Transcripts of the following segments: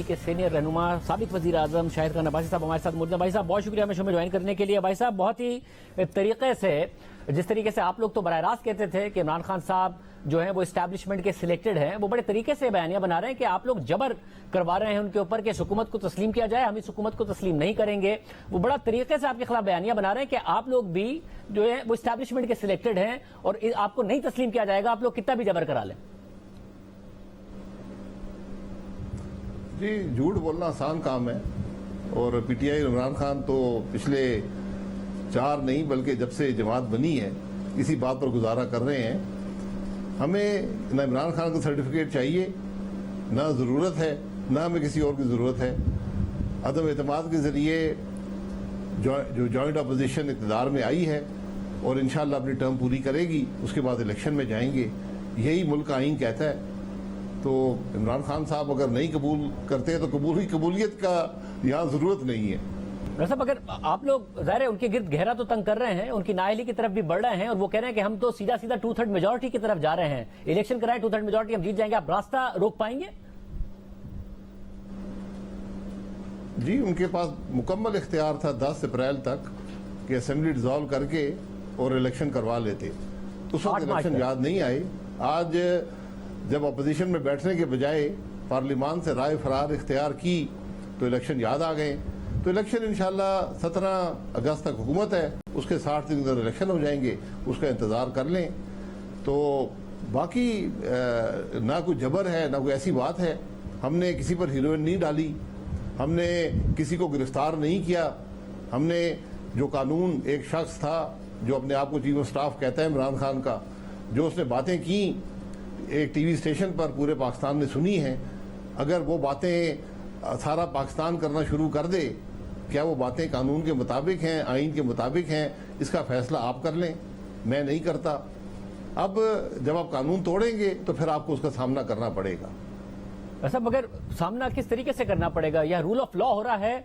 League کے senior رہنما سابق وزیر اعظم شاہد خان عباسی صاحب ہمارے ساتھ موجود ہیں۔ بھائی صاحب بہت شکریہ ہمیں شو میں جوائن کرنے کے لیے۔ بھائی صاحب بہت ہی طریقے سے جس طریقے سے آپ لوگ تو براہ راست کہتے تھے کہ عمران خان صاحب جو ہیں وہ اسٹیبلشمنٹ کے سلیکٹڈ ہیں، وہ بڑے طریقے سے بیانیہ بنا رہے ہیں کہ آپ لوگ جبر کروا رہے ہیں ان کے اوپر کہ حکومت کو تسلیم کیا جائے، ہم اس حکومت کو تسلیم نہیں کریں گے۔ وہ بڑا طریقے سے آپ کے خلاف بیانیہ بنا رہے ہیں کہ آپ لوگ بھی جو ہے وہ اسٹیبلشمنٹ کے سلیکٹڈ ہیں اور آپ کو نہیں تسلیم کیا جائے گا، آپ لوگ کتنا بھی جبر کرا لیں۔ جی جھوٹ بولنا آسان کام ہے، اور P T I Imran Khan تو پچھلے 4 نہیں بلکہ جب سے جماعت بنی ہے اسی بات پر گزارا کر رہے ہیں۔ ہمیں نہ عمران خان کا سرٹیفکیٹ چاہیے، نہ ضرورت ہے، نہ ہمیں کسی اور کی ضرورت ہے۔ عدم اعتماد کے ذریعے جو جوائنٹ اپوزیشن اقتدار میں آئی ہے اور انشاءاللہ اپنی ٹرم پوری کرے گی، اس کے بعد الیکشن میں جائیں گے، یہی ملک کا آئین کہتا ہے۔ تو عمران خان صاحب اگر نہیں قبول کرتے تو قبولیت کا یہاں ضرورت نہیں ہے۔ صاحب اگر آپ لوگ ظاہر ہے ان کے گرد گہرا تو تنگ کر رہے ہیں، ان کی نااہلی کی طرف بھی بڑھ رہے ہیں اور وہ کہہ رہے ہیں کہ ہم تو سیدھا 2/3 میجورٹی کی طرف جا رہے ہیں، الیکشن کرائیں 2/3 میجورٹی ہم جیت جائیں گے، آپ راستہ روک پائیں گے؟ جی ان کے پاس مکمل اختیار تھا 10 اپریل تک کہ اسمبلی ڈیزالو کر کے اور الیکشن کروا لیتے، اس وقت الیکشن یاد نہیں آئے۔ آج جب اپوزیشن میں بیٹھنے کے بجائے پارلیمان سے رائے فرار اختیار کی تو الیکشن یاد آ گئے۔ تو الیکشن انشاءاللہ 17 اگست تک حکومت ہے، اس کے 60 دن اندر الیکشن ہو جائیں گے، اس کا انتظار کر لیں۔ تو باقی نہ کوئی جبر ہے نہ کوئی ایسی بات ہے، ہم نے کسی پر ہیروئن نہیں ڈالی، ہم نے کسی کو گرفتار نہیں کیا۔ ہم نے جو قانون، ایک شخص تھا جو اپنے آپ کو چیف آف سٹاف کہتا ہے عمران خان کا، جو اس نے باتیں کی ایک ٹی وی اسٹیشن پر پورے پاکستان نے سنی ہیں، اگر وہ باتیں سارا پاکستان کرنا شروع کر دے، کیا وہ باتیں قانون کے مطابق ہیں، آئین کے مطابق ہیں؟ اس کا فیصلہ آپ کر لیں، میں نہیں کرتا۔ اب جب آپ قانون توڑیں گے تو پھر آپ کو اس کا سامنا کرنا پڑے گا۔ ایسا مگر سامنا کس طریقے سے کرنا پڑے گا؟ یا رول آف لا ہو رہا ہے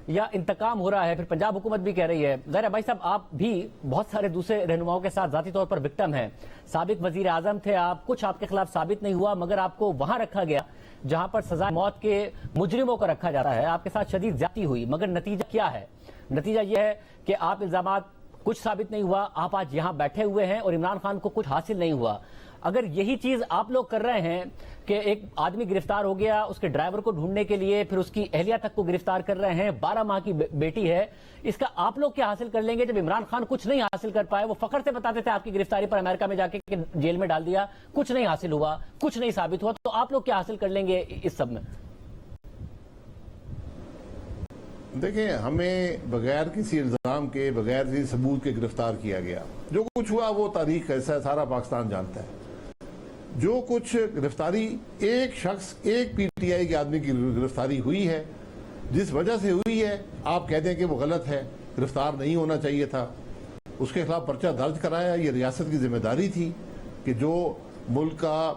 یا انتقام ہو رہا ہے؟ پھر پنجاب حکومت بھی کہہ رہی ہے، ظاہر بھائی صاحب آپ بھی بہت سارے دوسرے رہنماؤں کے ساتھ ذاتی طور پر وکٹم ہیں، سابق وزیر اعظم تھے آپ، کچھ آپ کے خلاف ثابت نہیں ہوا مگر آپ کو وہاں رکھا گیا جہاں پر سزائے موت کے مجرموں کو رکھا جاتا ہے، آپ کے ساتھ شدید زیادتی ہوئی، مگر نتیجہ کیا ہے؟ نتیجہ یہ ہے کہ آپ الزامات کچھ ثابت نہیں ہوا، آپ آج یہاں بیٹھے ہوئے ہیں اور عمران خان کو کچھ حاصل نہیں ہوا۔ اگر یہی چیز آپ لوگ کر رہے ہیں کہ ایک آدمی گرفتار ہو گیا، اس کے ڈرائیور کو ڈھونڈنے کے لیے پھر اس کی اہلیہ تک کو گرفتار کر رہے ہیں، 12 ماہ کی بیٹی ہے، اس کا آپ لوگ کیا حاصل کر لیں گے؟ جب عمران خان کچھ نہیں حاصل کر پائے، وہ فخر سے بتاتے تھے آپ کی گرفتاری پر امریکہ میں جا کے کہ جیل میں ڈال دیا، کچھ نہیں حاصل ہوا، کچھ نہیں ثابت ہوا، تو آپ لوگ کیا حاصل کر لیں گے اس سب میں؟ دیکھیں ہمیں بغیر کسی الزام کے، بغیر کسی ثبوت کے گرفتار کیا گیا۔ جو کچھ ہوا وہ تاریخ ایسا ہے، سارا پاکستان جانتا ہے۔ جو کچھ گرفتاری ایک شخص، ایک پی ٹی آئی کے آدمی کی گرفتاری ہوئی ہے، جس وجہ سے ہوئی ہے آپ کہتے ہیں کہ وہ غلط ہے، گرفتار نہیں ہونا چاہیے تھا، اس کے خلاف پرچہ درج کرایا۔ یہ ریاست کی ذمہ داری تھی کہ جو ملک کا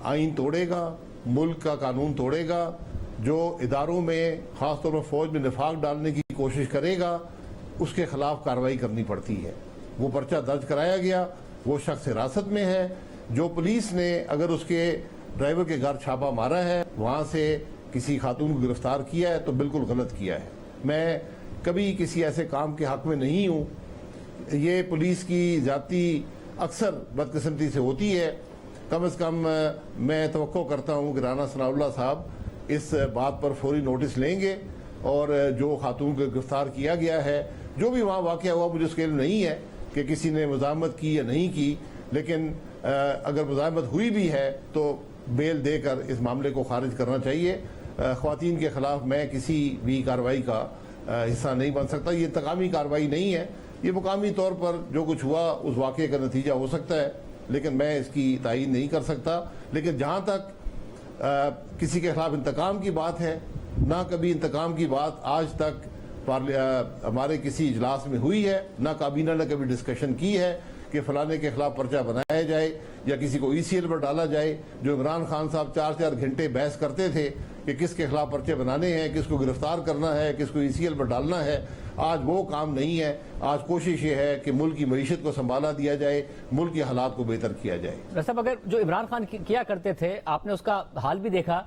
آئین توڑے گا، ملک کا قانون توڑے گا، جو اداروں میں خاص طور پر فوج میں نفاق ڈالنے کی کوشش کرے گا، اس کے خلاف کارروائی کرنی پڑتی ہے۔ وہ پرچہ درج کرایا گیا، وہ شخص حراست میں ہے۔ جو پولیس نے اگر اس کے ڈرائیور کے گھر چھاپا مارا ہے، وہاں سے کسی خاتون کو گرفتار کیا ہے، تو بالکل غلط کیا ہے۔ میں کبھی کسی ایسے کام کے حق میں نہیں ہوں۔ یہ پولیس کی ذاتی اکثر بدقسمتی سے ہوتی ہے۔ کم از کم میں توقع کرتا ہوں کہ رانا ثناء اللہ صاحب اس بات پر فوری نوٹس لیں گے، اور جو خاتون کو گرفتار کیا گیا ہے، جو بھی وہاں واقعہ ہوا، مجھے اس کے علم نہیں ہے کہ کسی نے مزاحمت کی یا نہیں کی، لیکن اگر مزاحمت ہوئی بھی ہے تو بیل دے کر اس معاملے کو خارج کرنا چاہیے۔ خواتین کے خلاف میں کسی بھی کارروائی کا حصہ نہیں بن سکتا۔ یہ انتقامی کارروائی نہیں ہے، یہ مقامی طور پر جو کچھ ہوا اس واقعے کا نتیجہ ہو سکتا ہے، لیکن میں اس کی تعیین نہیں کر سکتا۔ لیکن جہاں تک کسی کے خلاف انتقام کی بات ہے، نہ کبھی انتقام کی بات آج تک ہمارے کسی اجلاس میں ہوئی ہے، نہ کابینہ نے کبھی ڈسکشن کی ہے کہ فلانے کے خلاف پرچہ بنایا جائے یا کسی کو ای سی ایل پر ڈالا جائے۔ جو عمران خان صاحب 4 گھنٹے بحث کرتے تھے کہ کس کے خلاف پرچے بنانے ہیں، کس کو گرفتار کرنا ہے، کس کو ای سی ایل پر ڈالنا ہے، آج وہ کام نہیں ہے۔ آج کوشش یہ ہے کہ ملک کی معیشت کو سنبھالا دیا جائے، ملک کے حالات کو بہتر کیا جائے۔ صاحب اگر جو عمران خان کیا کرتے تھے، آپ نے اس کا حال بھی دیکھا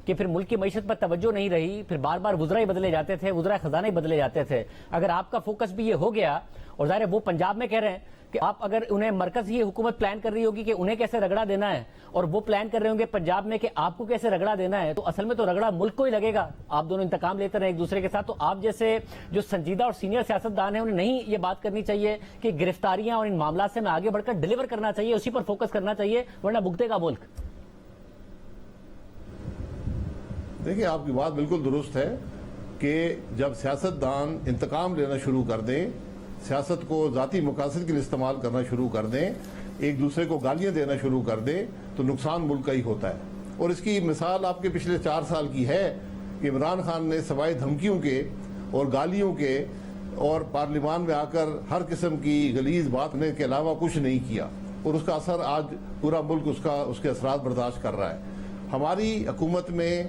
کہ پھر ملک کی معیشت پر توجہ نہیں رہی, پھر بار بار وزراء بدلے جاتے تھے, وزراء خزانہ ہی بدلے جاتے تھے. اگر آپ کا فوکس بھی یہ ہو گیا, اور ظاہر ہے وہ پنجاب میں کہہ رہے ہیں کہ آپ اگر انہیں مرکز یہ حکومت پلان کر رہی ہوگی کہ انہیں کیسے رگڑا دینا ہے, اور وہ پلان کر رہے ہوں گے پنجاب میں کہ آپ کو کیسے رگڑا دینا ہے, تو اصل میں تو رگڑا ملک کو ہی لگے گا. آپ دونوں انتقام لیتے رہے ایک دوسرے کے ساتھ. تو آپ جیسے جو سنجیدہ اور سینئر سیاستدان ہیں انہیں نہیں یہ بات کرنی چاہیے کہ گرفتاریاں اور ان معاملات سے میں آگے بڑھ کر ڈیلیور کرنا چاہیے, اسی پر فوکس کرنا چاہیے, ورنہ بھگتے گا ملک. دیکھیں, آپ کی بات بالکل درست ہے کہ جب سیاستدان انتقام لینا شروع کر دیں, سیاست کو ذاتی مقاصد کے لیے استعمال کرنا شروع کر دیں, ایک دوسرے کو گالیاں دینا شروع کر دیں, تو نقصان ملک کا ہی ہوتا ہے. اور اس کی مثال آپ کے پچھلے 4 سال کی ہے کہ عمران خان نے سوائے دھمکیوں کے اور گالیوں کے اور پارلیمان میں آ کر ہر قسم کی غلیظ بات کرنے کے علاوہ کچھ نہیں کیا, اور اس کا اثر آج پورا ملک اس کے اثرات برداشت کر رہا ہے. ہماری حکومت میں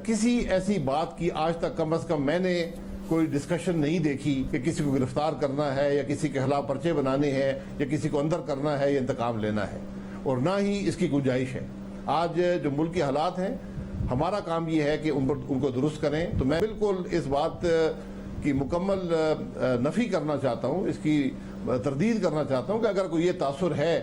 کسی ایسی بات کی آج تک کم از کم میں نے کوئی ڈسکشن نہیں دیکھی کہ کسی کو گرفتار کرنا ہے یا کسی کے خلاف پرچے بنانے ہیں یا کسی کو اندر کرنا ہے یا انتقام لینا ہے, اور نہ ہی اس کی گنجائش ہے. آج جو ملک کے حالات ہیں, ہمارا کام یہ ہے کہ ان کو درست کریں. تو میں بالکل اس بات کی مکمل نفی کرنا چاہتا ہوں, اس کی تردید کرنا چاہتا ہوں کہ اگر کوئی یہ تاثر ہے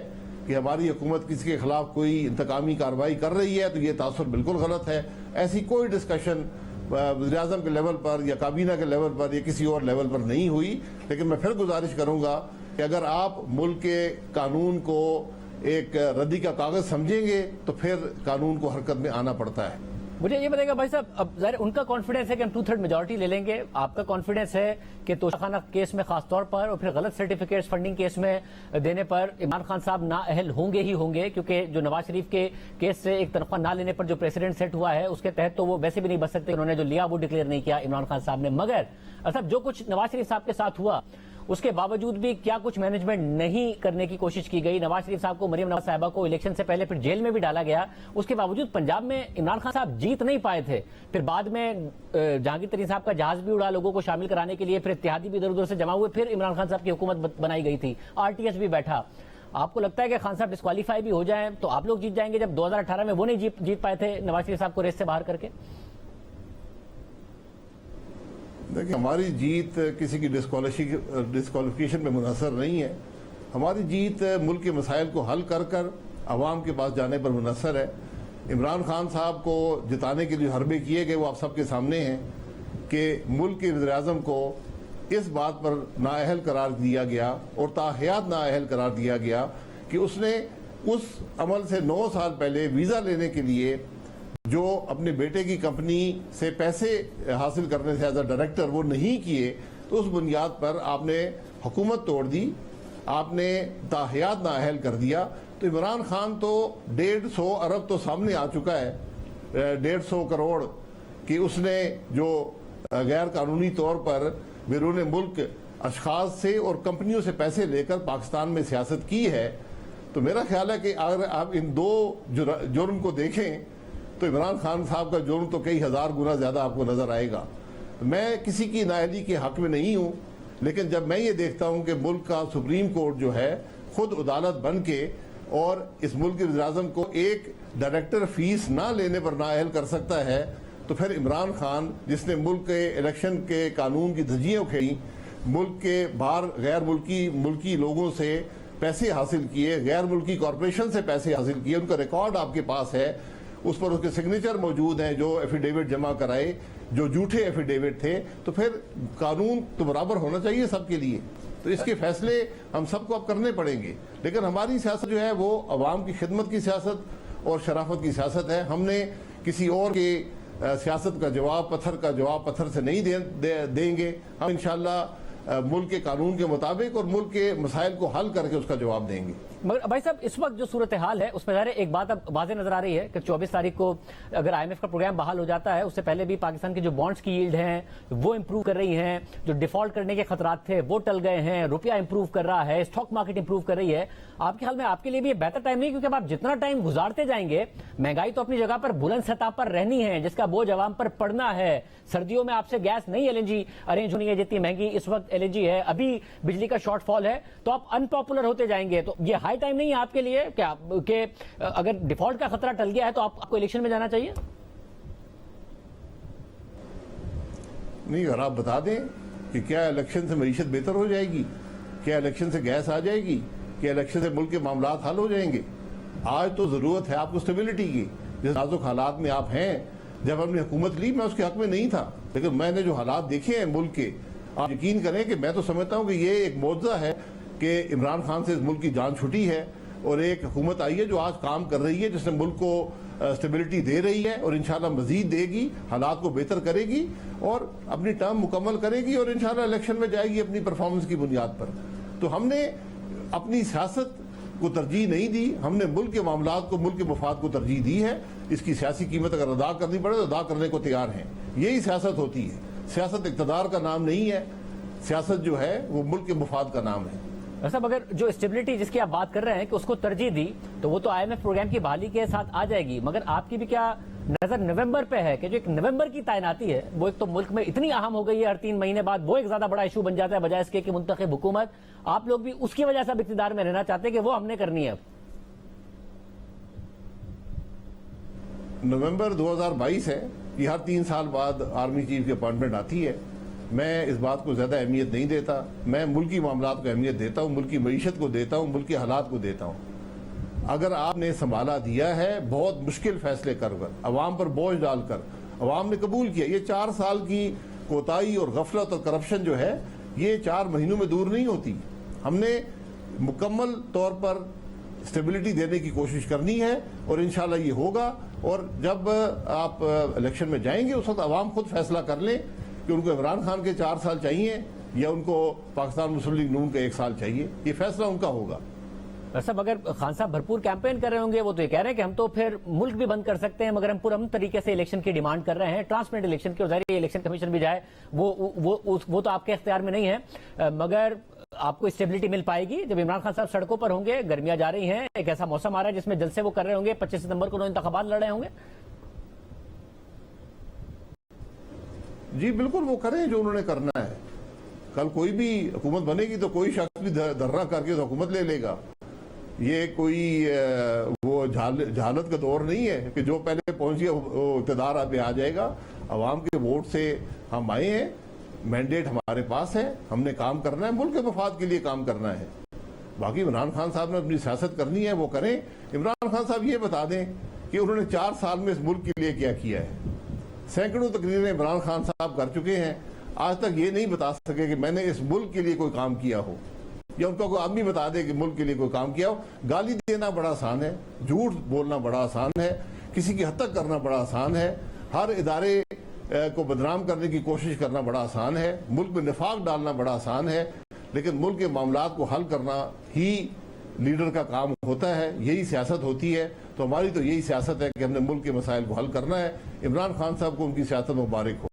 کہ ہماری حکومت کسی کے خلاف کوئی انتقامی کارروائی کر رہی ہے, تو یہ تاثر بالکل غلط ہے. ایسی کوئی ڈسکشن وزیر اعظم کے لیول پر یا کابینہ کے لیول پر یا کسی اور لیول پر نہیں ہوئی. لیکن میں پھر گزارش کروں گا کہ اگر آپ ملک کے قانون کو ایک ردی کا کاغذ سمجھیں گے تو پھر قانون کو حرکت میں آنا پڑتا ہے. مجھے یہ بتائے گا بھائی صاحب, اب ظاہر ان کا کانفیڈنس ہے کہ ہم 2/3 میجورٹی لے لیں گے, آپ کا کانفیڈنس ہے کہ توشہ خانہ کیس میں خاص طور پر اور پھر غلط سرٹیفکیٹس فنڈنگ کیس میں دینے پر عمران خان صاحب نااہل ہوں گے ہی ہوں گے, کیونکہ جو نواز شریف کے کیس سے ایک تنخواہ نہ لینے پر جو پریسیڈنٹ سیٹ ہوا ہے اس کے تحت تو وہ ویسے بھی نہیں بچ سکتے, انہوں نے جو لیا وہ ڈکلیئر نہیں کیا عمران خان صاحب نے. مگر اصل جو کچھ نواز شریف صاحب کے ساتھ ہوا اس کے باوجود بھی کیا کچھ مینجمنٹ نہیں کرنے کی کوشش کی گئی. نواز شریف صاحب کو, مریم نواز صاحبہ کو الیکشن سے پہلے پھر جیل میں بھی ڈالا گیا, اس کے باوجود پنجاب میں عمران خان صاحب جیت نہیں پائے تھے. پھر بعد میں جہانگیر ترین صاحب کا جہاز بھی اڑا لوگوں کو شامل کرانے کے لیے, پھر اتحادی بھی ادھر ادھر سے جمع ہوئے, پھر عمران خان صاحب کی حکومت بنائی گئی تھی, RTS بھی بیٹھا. آپ کو لگتا ہے کہ خان صاحب ڈسکوالیفائی بھی ہو جائیں تو آپ لوگ جیت جائیں گے, جب 2018 میں وہ نہیں جیت پائے تھے نواز شریف صاحب کو ریس سے باہر کر کے؟ دیکھیں, ہماری جیت کسی کی ڈسکوالیفیکیشن پہ منحصر نہیں ہے. ہماری جیت ملک کے مسائل کو حل کر کر عوام کے پاس جانے پر منحصر ہے. عمران خان صاحب کو جتانے کے جو حربے کیے گئے وہ آپ سب کے سامنے ہیں کہ ملک کے وزیر اعظم کو اس بات پر نااہل قرار دیا گیا اور تاحیات نااہل قرار دیا گیا کہ اس نے اس عمل سے 9 سال پہلے ویزا لینے کے لیے جو اپنے بیٹے کی کمپنی سے پیسے حاصل کرنے سے ایز اے ڈائریکٹر وہ نہیں کیے, تو اس بنیاد پر آپ نے حکومت توڑ دی, آپ نے تاحیات نااہل کر دیا. تو عمران خان تو 150 ارب تو سامنے آ چکا ہے, 150 کروڑ کہ اس نے جو غیر قانونی طور پر بیرون ملک اشخاص سے اور کمپنیوں سے پیسے لے کر پاکستان میں سیاست کی ہے. تو میرا خیال ہے کہ اگر آپ ان 2 جرم کو دیکھیں تو عمران خان صاحب کا جرم تو کئی ہزار گنا زیادہ آپ کو نظر آئے گا. میں کسی کی نااہلی کے حق میں نہیں ہوں, لیکن جب میں یہ دیکھتا ہوں کہ ملک کا سپریم کورٹ جو ہے خود عدالت بن کے اور اس ملک کے وزیر اعظم کو ایک ڈائریکٹر فیس نہ لینے پر نااہل کر سکتا ہے, تو پھر عمران خان جس نے ملک کے الیکشن کے قانون کی دھجیاں کھیلی, ملک کے باہر غیر ملکی لوگوں سے پیسے حاصل کیے, غیر ملکی کارپوریشن سے پیسے حاصل کیے, ان کا ریکارڈ آپ کے پاس ہے, اس پر اس کے سگنیچر موجود ہیں جو ایفیڈیوٹ جمع کرائے, جو جھوٹے ایفیڈیوٹ تھے. تو پھر قانون تو برابر ہونا چاہیے سب کے لیے, تو اس کے فیصلے ہم سب کو اب کرنے پڑیں گے. لیکن ہماری سیاست جو ہے وہ عوام کی خدمت کی سیاست اور شرافت کی سیاست ہے. ہم نے کسی اور کے سیاست کا جواب پتھر سے نہیں دیں گے. ہم انشاءاللہ ملک کے قانون کے مطابق اور ملک کے مسائل کو حل کر کے اس کا جواب دیں گے. مگر بھائی صاحب, اس وقت جو صورتحال ہے اس میں ظاہر ایک بات اب واضح نظر آ رہی ہے کہ 24 تاریخ کو اگر IMF کا پروگرام بحال ہو جاتا ہے, اس سے پہلے بھی پاکستان کے جو بانڈز کی ییلڈ ہیں وہ امپروو کر رہی ہیں, جو ڈیفالٹ کرنے کے خطرات تھے وہ ٹل گئے ہیں, روپیہ امپروو کر رہا ہے, اسٹاک مارکیٹ امپروو کر رہی ہے. آپ کے خیال میں آپ کے لیے بھی یہ بہتر ٹائم نہیں, کیونکہ اب آپ جتنا ٹائم گزارتے جائیں گے مہنگائی تو اپنی جگہ پر بلند سطح پر رہنی ہے جس کا بوجھ عوام پر پڑنا ہے. سردیوں میں آپ سے گیس نہیں LNG ارینج ہونی ہے جتنی مہنگی اس وقت LNG ہے, ابھی بجلی کا شارٹ فال ہے, تو آپ ان پاپولر ہوتے جائیں گے. تو یہ ہائی ٹائم نہیں ہے آپ کے لیے کہ اگر ڈیفالٹ کا خطرہ ٹل گیا ہے تو آپ کو الیکشن میں جانا چاہیے؟ نہیں اگر آپ بتا دیں کہ کیا الیکشن سے معیشت بہتر ہو جائے گی, کیا الیکشن سے گیس آ جائے گی, کیا الیکشن سے ملک کے معاملات حل ہو جائیں گے. آج تو ضرورت ہے آپ کو اسٹیبلٹی کی. جس نازک حالات میں آپ ہیں, جب ہم نے حکومت لی میں اس کے حق میں نہیں تھا, لیکن میں نے جو حالات دیکھے ہیں ملک کے, آپ یقین کریں کہ میں تو سمجھتا ہوں کہ یہ ایک معجزہ ہے کہ عمران خان سے اس ملک کی جان چھٹی ہے اور ایک حکومت آئی ہے جو آج کام کر رہی ہے, جس نے ملک کو اسٹیبلٹی دے رہی ہے اور انشاءاللہ مزید دے گی, حالات کو بہتر کرے گی اور اپنی ٹرم مکمل کرے گی اور انشاءاللہ الیکشن میں جائے گی اپنی پرفارمنس کی بنیاد پر. تو ہم نے اپنی سیاست کو ترجیح نہیں دی, ہم نے ملک کے معاملات کو, ملک کے مفاد کو ترجیح دی ہے. اس کی سیاسی قیمت اگر ادا کرنی پڑے تو ادا کرنے کو تیار ہیں. یہی سیاست ہوتی ہے. سیاست اقتدار کا نام نہیں ہے, سیاست جو ہے وہ ملک کے مفاد کا نام ہے. صاحب اگر جو اسٹیبلٹی جس کی آپ بات کر رہے ہیں کہ اس کو ترجیح دی تو وہ تو آئی ایم ایف پروگرام کی بحالی کے ساتھ آ جائے گی, مگر آپ کی بھی کیا نظر نومبر پہ ہے کہ جو ایک نومبر کی تعیناتی ہے وہ ایک تو ملک میں اتنی اہم ہو گئی ہے, ہر 3 مہینے بعد وہ ایک زیادہ بڑا ایشو بن جاتا ہے بجائے اس کے کہ منتخب حکومت, آپ لوگ بھی اس کی وجہ سے اب اقتدار میں رہنا چاہتے ہیں کہ وہ ہم نے کرنی ہے. نومبر 2022 ہے, یہ ہر 3 سال بعد آرمی چیف کی اپوائنٹمنٹ آتی ہے. میں اس بات کو زیادہ اہمیت نہیں دیتا, میں ملکی معاملات کو اہمیت دیتا ہوں, ملکی معیشت کو دیتا ہوں, ملکی حالات کو دیتا ہوں. اگر آپ نے سنبھالا دیا ہے بہت مشکل فیصلے کر عوام پر بوجھ ڈال کر, عوام نے قبول کیا. یہ 4 سال کی کوتاہی اور غفلت اور کرپشن جو ہے یہ 4 مہینوں میں دور نہیں ہوتی. ہم نے مکمل طور پر اسٹیبلٹی دینے کی کوشش کرنی ہے اور انشاءاللہ یہ ہوگا. اور جب آپ الیکشن میں جائیں گے اس وقت عوام خود فیصلہ کر لیں کہ ان کو عمران خان کے 4 سال چاہیے یا ان کو پاکستان مسلم لیگ نون کا 1 سال چاہیے. یہ فیصلہ ان کا ہوگا. صاحب اگر خان صاحب بھرپور کیمپین کر رہے ہوں گے, وہ تو یہ کہہ رہے ہیں کہ ہم تو پھر ملک بھی بند کر سکتے ہیں, مگر ہم پرامن طریقے سے الیکشن کی ڈیمانڈ کر رہے ہیں, ٹرانسپیرنٹ الیکشن کی, اور ظاہر ہے الیکشن کمیشن بھی جائے وہ تو آپ کے اختیار میں نہیں ہے, مگر آپ کو اسٹیبلٹی مل پائے گی جب عمران خان صاحب سڑکوں پر ہوں گے, گرمیاں جا رہی ہیں, ایک ایسا موسم آ رہا ہے جس میں جلسے وہ کر رہے ہوں گے, 25 ستمبر کو انہوں نے انتخابات لڑ رہے ہوں گے. جی بالکل وہ کریں جو انہوں نے کرنا ہے. کل کوئی بھی حکومت بنے گی تو کوئی شخص بھی دھرنا کر کے تو حکومت لے لے گا. یہ کوئی وہ جہالت کا دور نہیں ہے کہ جو پہلے پہنچ گیا وہ اقتدار پہ آ جائے گا. عوام کے ووٹ سے ہم آئے ہیں, مینڈیٹ ہمارے پاس ہے, ہم نے کام کرنا ہے, ملک کے مفاد کے لیے کام کرنا ہے. باقی عمران خان صاحب نے اپنی سیاست کرنی ہے وہ کریں. عمران خان صاحب یہ بتا دیں کہ انہوں نے 4 سال میں اس ملک کے لیے کیا کیا ہے. سینکڑوں تقریریں عمران خان صاحب کر چکے ہیں, آج تک یہ نہیں بتا سکے کہ میں نے اس ملک کے لیے کوئی کام کیا ہو, یا ان کا کوئی آدمی بتا دے کہ ملک کے لیے کوئی کام کیا ہو. گالی دینا بڑا آسان ہے, جھوٹ بولنا بڑا آسان ہے, کسی کی حد تک کرنا بڑا آسان ہے, ہر ادارے کو بدنام کرنے کی کوشش کرنا بڑا آسان ہے, ملک میں نفاق ڈالنا بڑا آسان ہے, لیکن ملک کے معاملات کو حل کرنا ہی لیڈر کا کام ہوتا ہے, یہی سیاست ہوتی ہے. تو ہماری تو یہی سیاست ہے کہ ہم نے ملک کے مسائل کو حل کرنا ہے. عمران خان صاحب کو ان کی سیاست مبارک ہو.